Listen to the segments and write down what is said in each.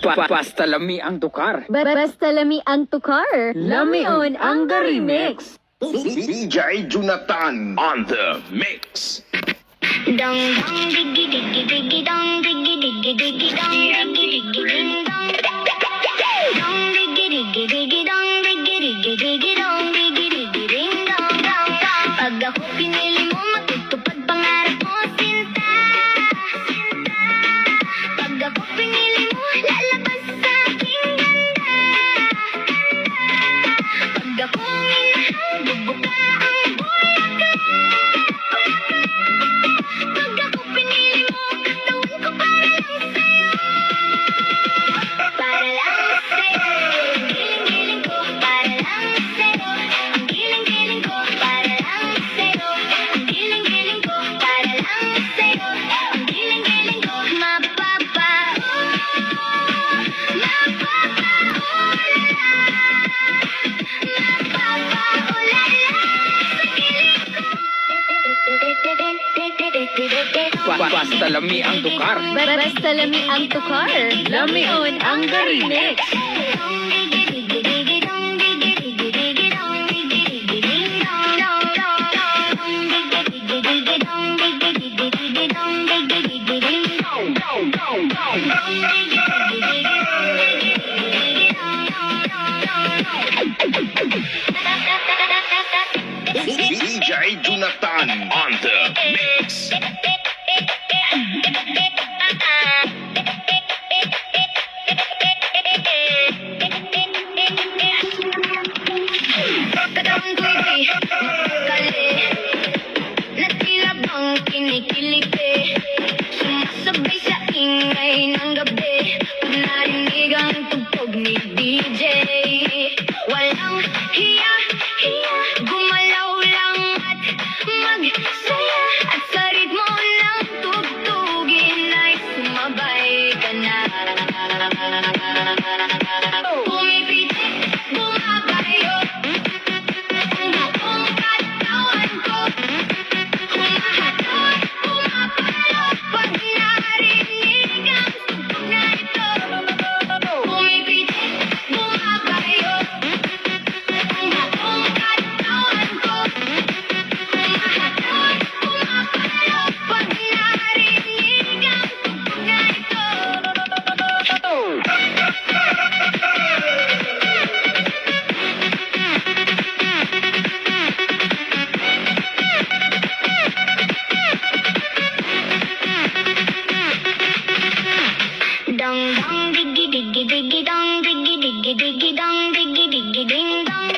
Basta lami ang tukar. Basta lami ang tukar. Lamion ang remix. DJ Jonathan on the mix. Dong dong diggy diggy diggy dong diggy diggy diggy dong diggy diggy ding dong. Dong diggy diggy diggy dong diggy diggy diggy dong diggy diggy ding dong dong dong. Pag ako pinili mo matutupad pangarap mo sinta. Pag ako pinili mo lalabas sa aking ganda. Pag ako minahal bubuka ang bulaklak. Pag ako pinili mo, katawan ko para lang sa'yo. Para lang sa'yo. Ang giling-giling ko, para lang sa'yo. Ang giling-giling ko, para lang sa'yo. Ang giling-giling ko, para lang sa'yo. Ang giling-giling ko, mapapaulala. Basta lami ang tukar. Basta lami ang tukar. Lamion ang remix. DJ Jonathan on the mix. Katawan ko'y di mapakali na tila bang kinikilig eh. Sumasabay sa ingay ng gabi pag narinig ang tugtog ni DJ. Walang hiya, gumalaw lang at magsaya. At sa ritmo ng tugtugin ay sumabay ka na. Pumipitik, bumabayo ang buong katawan ko. Humahatot, pumapalo pag narinig ang tugtog na ito. Pumipitik, bumabayo ang buong katawan ko. Humahatot, pumapalo pag narinig ang tugtog na ito. Dong dong diggy diggy diggy dong diggy diggy diggy dong diggy diggy ding dong.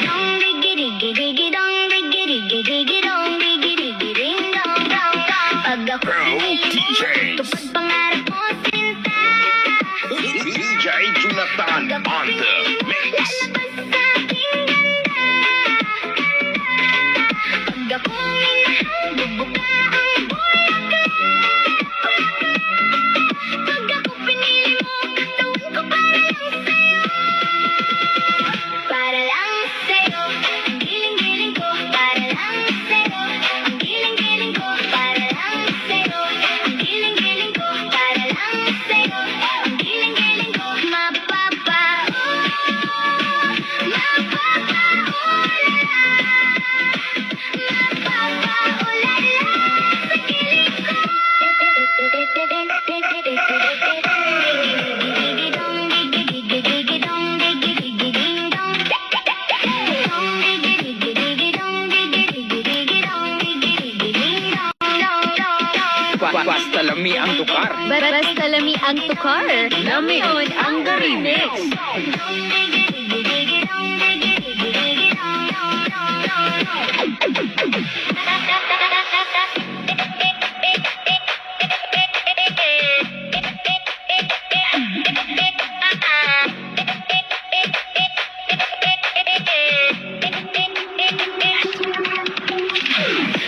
Dong diggy diggy diggy dong diggy diggy diggy dong diggy diggy ding dong dong dong. Pag ako pinili mo, tupad pangarap mo sinta. DJ Jonathan on the mix. Lalabas sa aking ganda. Pag ako minahal, bubuka ang bulaklak. Pag ako pinili mo, katawan ko para lang sa'yo. Para lang sa'yo. Ang giling-giling ko, para lang sa'yo. Ang giling-giling ko, para lang sa'yo. Ang giling-giling ko, para lang sa'yo. Ang giling-giling ko, mapapaulala. Sa giling ko. Basta lami ang tukar. Basta lami ang tukar. Lamion ang remix.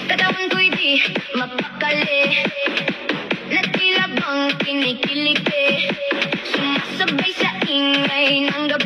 Katawan ko'y di mapakali na tila bang kinikilig eh. Sumasabay sa ingay ng gabi